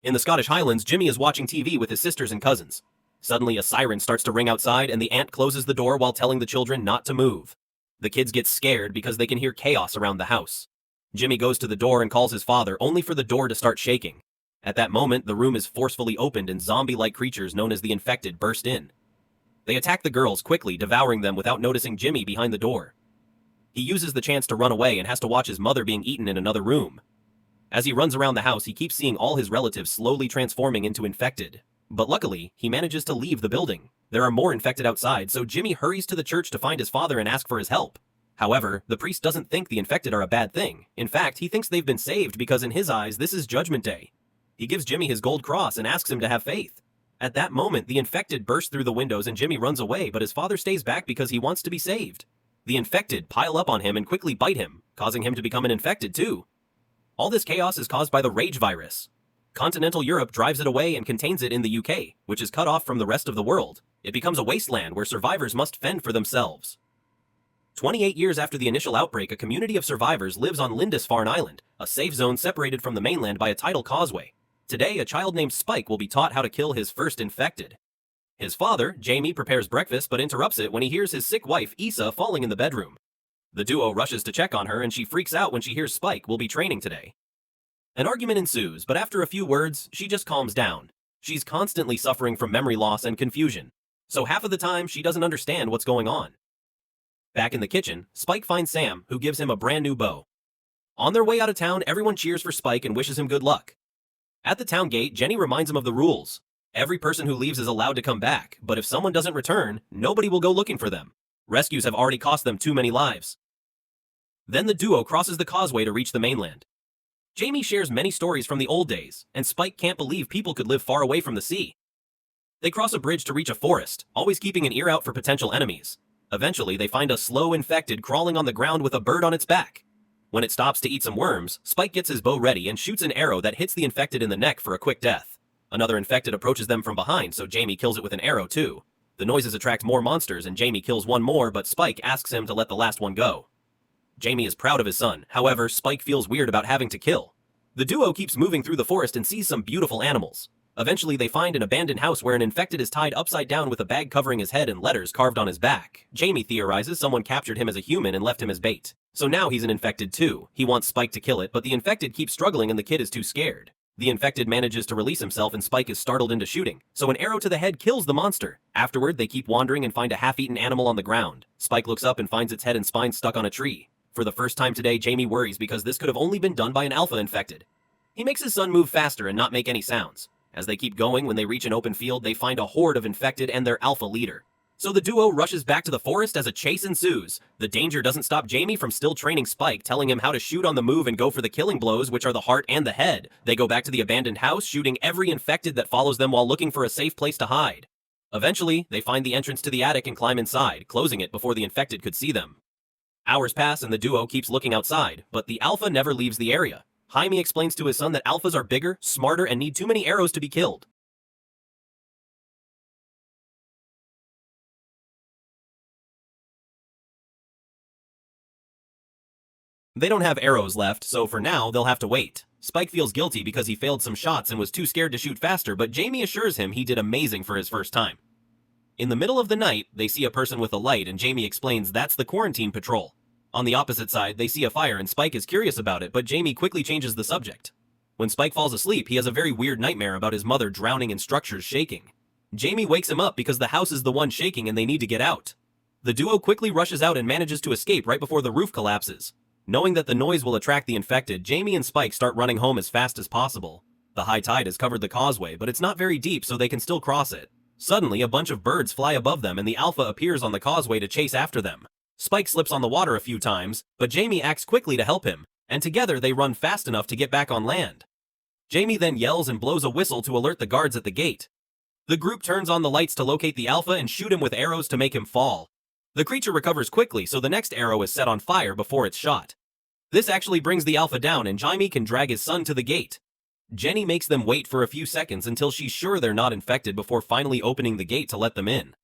In the Scottish Highlands, Jimmy is watching TV with his sisters and cousins. Suddenly, a siren starts to ring outside and the aunt closes the door while telling the children not to move. The kids get scared because they can hear chaos around the house. Jimmy goes to the door and calls his father, only for the door to start shaking. At that moment, the room is forcefully opened and zombie-like creatures known as the infected burst in. They attack the girls, quickly devouring them without noticing Jimmy behind the door. He uses the chance to run away and has to watch his mother being eaten in another room. As he runs around the house, he keeps seeing all his relatives slowly transforming into infected. But luckily, he manages to leave the building. There are more infected outside, so Jimmy hurries to the church to find his father and ask for his help. However, the priest doesn't think the infected are a bad thing. In fact, he thinks they've been saved because in his eyes, this is Judgment Day. He gives Jimmy his gold cross and asks him to have faith. At that moment, the infected burst through the windows and Jimmy runs away, but his father stays back because he wants to be saved. The infected pile up on him and quickly bite him, causing him to become an infected too. All this chaos is caused by the rage virus. Continental Europe drives it away and contains it in the UK, which is cut off from the rest of the world. It becomes a wasteland where survivors must fend for themselves. 28 years after the initial outbreak, a community of survivors lives on Lindisfarne Island, a safe zone separated from the mainland by a tidal causeway. Today, a child named Spike will be taught how to kill his first infected. His father, Jamie, prepares breakfast but interrupts it when he hears his sick wife, Issa, falling in the bedroom. The duo rushes to check on her and she freaks out when she hears Spike will be training today. An argument ensues, but after a few words, she just calms down. She's constantly suffering from memory loss and confusion, so half of the time she doesn't understand what's going on. Back in the kitchen, Spike finds Sam, who gives him a brand new bow. On their way out of town, everyone cheers for Spike and wishes him good luck. At the town gate, Jenny reminds him of the rules. Every person who leaves is allowed to come back, but if someone doesn't return, nobody will go looking for them. Rescues have already cost them too many lives. Then the duo crosses the causeway to reach the mainland. Jamie shares many stories from the old days, and Spike can't believe people could live far away from the sea. They cross a bridge to reach a forest, always keeping an ear out for potential enemies. Eventually, they find a slow infected crawling on the ground with a bird on its back. When it stops to eat some worms, Spike gets his bow ready and shoots an arrow that hits the infected in the neck for a quick death. Another infected approaches them from behind, so Jamie kills it with an arrow too. The noises attract more monsters and Jamie kills one more, but Spike asks him to let the last one go. Jamie is proud of his son, however, Spike feels weird about having to kill. The duo keeps moving through the forest and sees some beautiful animals. Eventually, they find an abandoned house where an infected is tied upside down with a bag covering his head and letters carved on his back. Jamie theorizes someone captured him as a human and left him as bait. So now he's an infected too. He wants Spike to kill it, but the infected keeps struggling and the kid is too scared. The infected manages to release himself and Spike is startled into shooting, so an arrow to the head kills the monster. Afterward, they keep wandering and find a half-eaten animal on the ground. Spike looks up and finds its head and spine stuck on a tree. For the first time today, Jamie worries because this could have only been done by an alpha infected. He makes his son move faster and not make any sounds. As they keep going, when they reach an open field, they find a horde of infected and their alpha leader. So the duo rushes back to the forest as a chase ensues. The danger doesn't stop Jamie from still training Spike, telling him how to shoot on the move and go for the killing blows, which are the heart and the head. They go back to the abandoned house, shooting every infected that follows them while looking for a safe place to hide. Eventually, they find the entrance to the attic and climb inside, closing it before the infected could see them. Hours pass and the duo keeps looking outside, but the alpha never leaves the area. Jaime explains to his son that alphas are bigger, smarter, and need too many arrows to be killed. They don't have arrows left, so for now, they'll have to wait. Spike feels guilty because he failed some shots and was too scared to shoot faster, but Jamie assures him he did amazing for his first time. In the middle of the night, they see a person with a light and Jamie explains that's the quarantine patrol. On the opposite side, they see a fire and Spike is curious about it, but Jamie quickly changes the subject. When Spike falls asleep, he has a very weird nightmare about his mother drowning and structures shaking. Jamie wakes him up because the house is the one shaking and they need to get out. The duo quickly rushes out and manages to escape right before the roof collapses. Knowing that the noise will attract the infected, Jamie and Spike start running home as fast as possible. The high tide has covered the causeway, but it's not very deep so they can still cross it. Suddenly, a bunch of birds fly above them and the alpha appears on the causeway to chase after them. Spike slips on the water a few times, but Jamie acts quickly to help him, and together they run fast enough to get back on land. Jamie then yells and blows a whistle to alert the guards at the gate. The group turns on the lights to locate the alpha and shoot him with arrows to make him fall. The creature recovers quickly, so the next arrow is set on fire before it's shot. This actually brings the alpha down and Jaime can drag his son to the gate. Jenny makes them wait for a few seconds until she's sure they're not infected before finally opening the gate to let them in.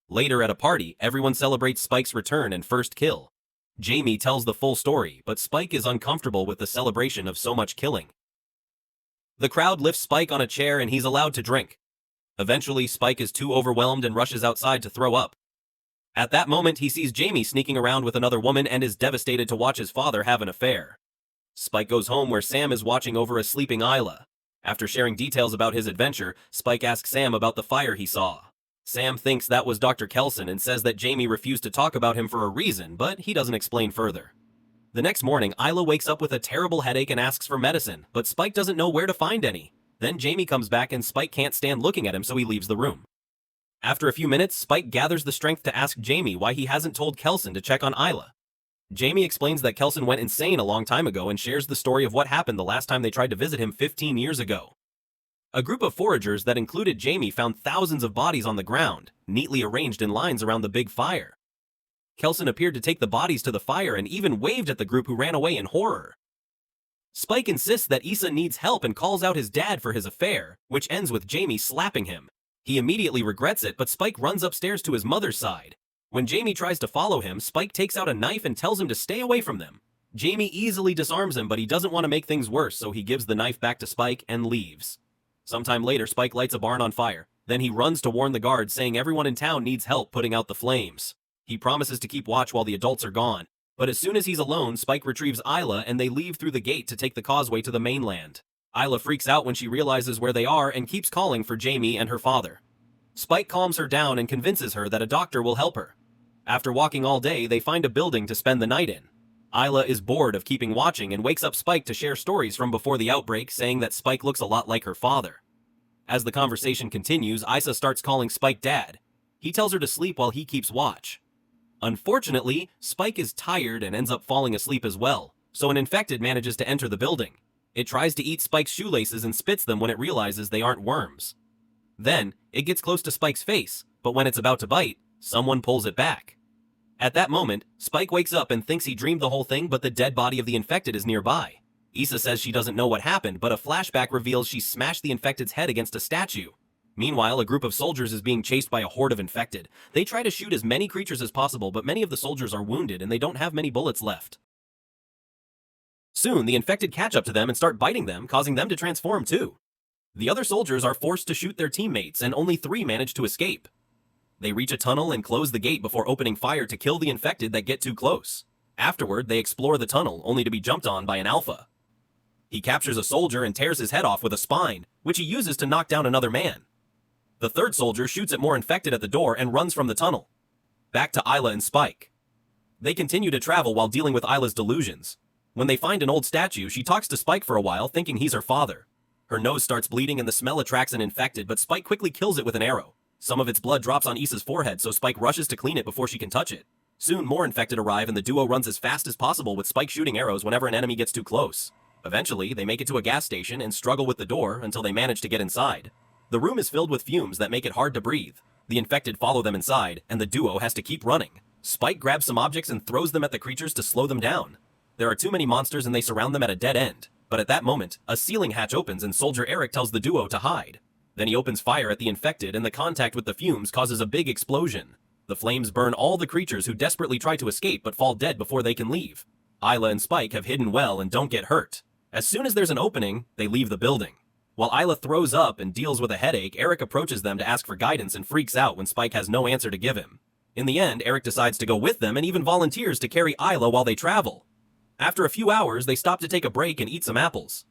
Later at a party, everyone celebrates Spike's return and first kill. Jamie tells the full story, but Spike is uncomfortable with the celebration of so much killing. The crowd lifts Spike on a chair and he's allowed to drink. Eventually, Spike is too overwhelmed and rushes outside to throw up. At that moment, he sees Jamie sneaking around with another woman and is devastated to watch his father have an affair. Spike goes home where Sam is watching over a sleeping Isla. After sharing details about his adventure, Spike asks Sam about the fire he saw. Sam thinks that was Dr. Kelson and says that Jamie refused to talk about him for a reason, but he doesn't explain further. The next morning, Isla wakes up with a terrible headache and asks for medicine, but Spike doesn't know where to find any. Then Jamie comes back and Spike can't stand looking at him, so he leaves the room. After a few minutes, Spike gathers the strength to ask Jamie why he hasn't told Kelson to check on Isla. Jamie explains that Kelson went insane a long time ago and shares the story of what happened the last time they tried to visit him 15 years ago. A group of foragers that included Jamie found thousands of bodies on the ground, neatly arranged in lines around the big fire. Kelson appeared to take the bodies to the fire and even waved at the group who ran away in horror. Spike insists that Issa needs help and calls out his dad for his affair, which ends with Jamie slapping him. He immediately regrets it, but Spike runs upstairs to his mother's side. When Jamie tries to follow him, Spike takes out a knife and tells him to stay away from them. Jamie easily disarms him, but he doesn't want to make things worse, so he gives the knife back to Spike and leaves. Sometime later, Spike lights a barn on fire. Then he runs to warn the guards, saying everyone in town needs help putting out the flames. He promises to keep watch while the adults are gone. But as soon as he's alone, Spike retrieves Isla and they leave through the gate to take the causeway to the mainland. Isla freaks out when she realizes where they are and keeps calling for Jamie and her father. Spike calms her down and convinces her that a doctor will help her. After walking all day, they find a building to spend the night in. Isla is bored of keeping watching and wakes up Spike to share stories from before the outbreak, saying that Spike looks a lot like her father. As the conversation continues, Issa starts calling Spike Dad. He tells her to sleep while he keeps watch. Unfortunately, Spike is tired and ends up falling asleep as well, so an infected manages to enter the building. It tries to eat Spike's shoelaces and spits them when it realizes they aren't worms. Then, it gets close to Spike's face, but when it's about to bite, someone pulls it back. At that moment, Spike wakes up and thinks he dreamed the whole thing, but the dead body of the infected is nearby. Issa says she doesn't know what happened, but a flashback reveals she smashed the infected's head against a statue. Meanwhile, a group of soldiers is being chased by a horde of infected. They try to shoot as many creatures as possible, but many of the soldiers are wounded and they don't have many bullets left. Soon, the infected catch up to them and start biting them, causing them to transform too. The other soldiers are forced to shoot their teammates, and only 3 manage to escape. They reach a tunnel and close the gate before opening fire to kill the infected that get too close. Afterward, they explore the tunnel, only to be jumped on by an alpha. He captures a soldier and tears his head off with a spine, which he uses to knock down another man. The third soldier shoots at more infected at the door and runs from the tunnel. Back to Isla and Spike. They continue to travel while dealing with Isla's delusions. When they find an old statue, she talks to Spike for a while, thinking he's her father. Her nose starts bleeding and the smell attracts an infected, but Spike quickly kills it with an arrow. Some of its blood drops on Issa's forehead, so Spike rushes to clean it before she can touch it. Soon more infected arrive and the duo runs as fast as possible, with Spike shooting arrows whenever an enemy gets too close. Eventually, they make it to a gas station and struggle with the door until they manage to get inside. The room is filled with fumes that make it hard to breathe. The infected follow them inside, and the duo has to keep running. Spike grabs some objects and throws them at the creatures to slow them down. There are too many monsters and they surround them at a dead end. But at that moment, a ceiling hatch opens and Soldier Eric tells the duo to hide. Then he opens fire at the infected and the contact with the fumes causes a big explosion. The flames burn all the creatures who desperately try to escape but fall dead before they can leave. Isla and Spike have hidden well and don't get hurt. As soon as there's an opening, they leave the building. While Isla throws up and deals with a headache, Eric approaches them to ask for guidance and freaks out when Spike has no answer to give him. In the end, Eric decides to go with them and even volunteers to carry Isla while they travel. After a few hours, they stop to take a break and eat some apples.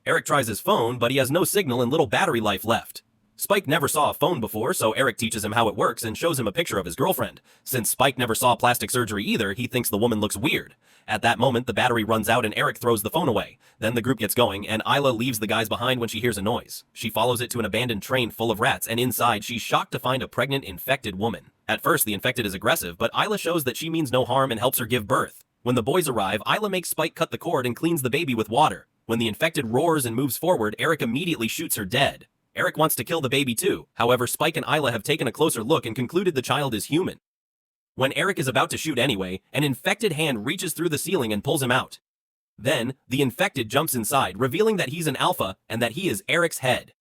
Eric tries his phone, but he has no signal and little battery life left. Spike never saw a phone before, so Eric teaches him how it works and shows him a picture of his girlfriend. Since Spike never saw plastic surgery either, he thinks the woman looks weird. At that moment, the battery runs out and Eric throws the phone away. Then the group gets going, and Isla leaves the guys behind when she hears a noise. She follows it to an abandoned train full of rats, and inside, she's shocked to find a pregnant, infected woman. At first, the infected is aggressive, but Isla shows that she means no harm and helps her give birth. When the boys arrive, Isla makes Spike cut the cord and cleans the baby with water. When the infected roars and moves forward, Eric immediately shoots her dead. Eric wants to kill the baby too. However, Spike and Isla have taken a closer look and concluded the child is human. When Eric is about to shoot anyway, an infected hand reaches through the ceiling and pulls him out. Then, the infected jumps inside, revealing that he's an alpha and that he is Eric's head.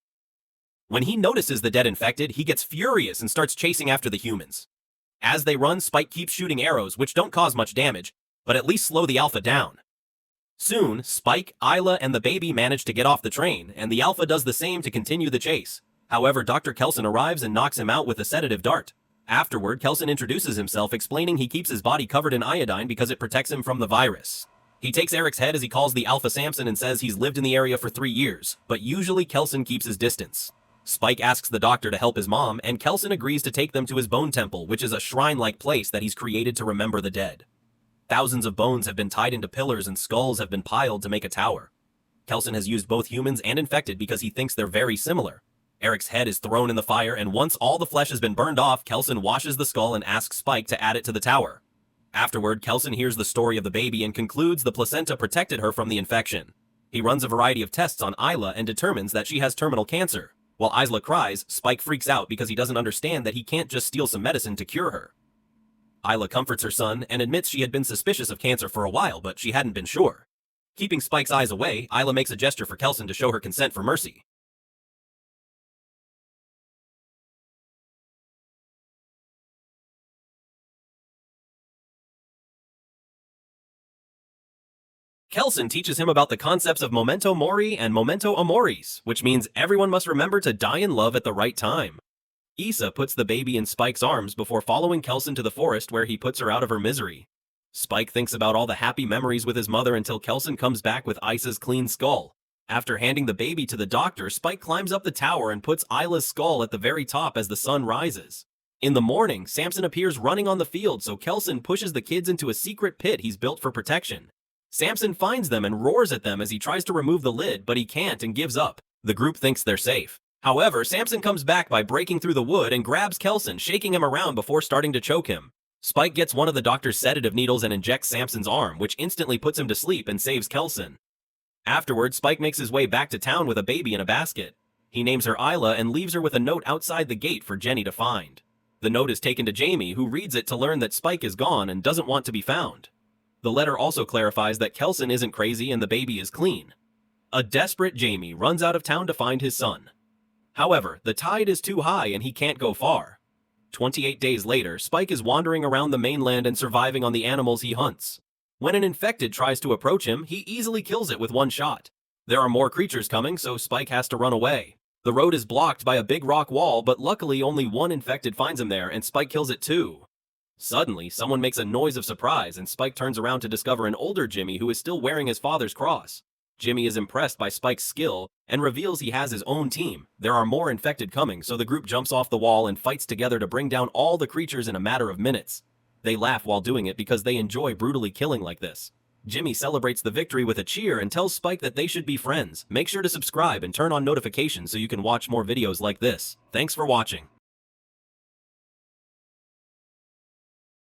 When he notices the dead infected, he gets furious and starts chasing after the humans. As they run, Spike keeps shooting arrows, which don't cause much damage, but at least slow the alpha down. Soon, Spike, Isla, and the baby manage to get off the train, and the Alpha does the same to continue the chase. However, Dr. Kelson arrives and knocks him out with a sedative dart. Afterward, Kelson introduces himself, explaining he keeps his body covered in iodine because it protects him from the virus. He takes Eric's head as he calls the Alpha Samson and says he's lived in the area for 3 years, but usually Kelson keeps his distance. Spike asks the doctor to help his mom, and Kelson agrees to take them to his bone temple, which is a shrine-like place that he's created to remember the dead. Thousands of bones have been tied into pillars and skulls have been piled to make a tower. Kelson has used both humans and infected because he thinks they're very similar. Eric's head is thrown in the fire, and once all the flesh has been burned off, Kelson washes the skull and asks Spike to add it to the tower. Afterward, Kelson hears the story of the baby and concludes the placenta protected her from the infection. He runs a variety of tests on Isla and determines that she has terminal cancer. While Isla cries, Spike freaks out because he doesn't understand that he can't just steal some medicine to cure her. Isla comforts her son and admits she had been suspicious of cancer for a while, but she hadn't been sure. Keeping Spike's eyes away, Isla makes a gesture for Kelson to show her consent for mercy. Kelson teaches him about the concepts of memento mori and memento amoris, which means everyone must remember to die in love at the right time. Issa puts the baby in Spike's arms before following Kelson to the forest where he puts her out of her misery. Spike thinks about all the happy memories with his mother until Kelson comes back with Issa's clean skull. After handing the baby to the doctor, Spike climbs up the tower and puts Isla's skull at the very top as the sun rises. In the morning, Samson appears running on the field, so Kelson pushes the kids into a secret pit he's built for protection. Samson finds them and roars at them as he tries to remove the lid, but he can't and gives up. The group thinks they're safe. However, Samson comes back by breaking through the wood and grabs Kelson, shaking him around before starting to choke him. Spike gets one of the doctor's sedative needles and injects Samson's arm, which instantly puts him to sleep and saves Kelson. Afterward, Spike makes his way back to town with a baby in a basket. He names her Isla and leaves her with a note outside the gate for Jenny to find. The note is taken to Jamie, who reads it to learn that Spike is gone and doesn't want to be found. The letter also clarifies that Kelson isn't crazy and the baby is clean. A desperate Jamie runs out of town to find his son. However, the tide is too high and he can't go far. 28 days later, Spike is wandering around the mainland and surviving on the animals he hunts. When an infected tries to approach him, he easily kills it with one shot. There are more creatures coming, so Spike has to run away. The road is blocked by a big rock wall, but luckily only one infected finds him there and Spike kills it too. Suddenly, someone makes a noise of surprise and Spike turns around to discover an older Jimmy who is still wearing his father's cross. Jimmy is impressed by Spike's skill and reveals he has his own team. There are more infected coming, so the group jumps off the wall and fights together to bring down all the creatures in a matter of minutes. They laugh while doing it because they enjoy brutally killing like this. Jimmy celebrates the victory with a cheer and tells Spike that they should be friends. Make sure to subscribe and turn on notifications so you can watch more videos like this. Thanks for watching.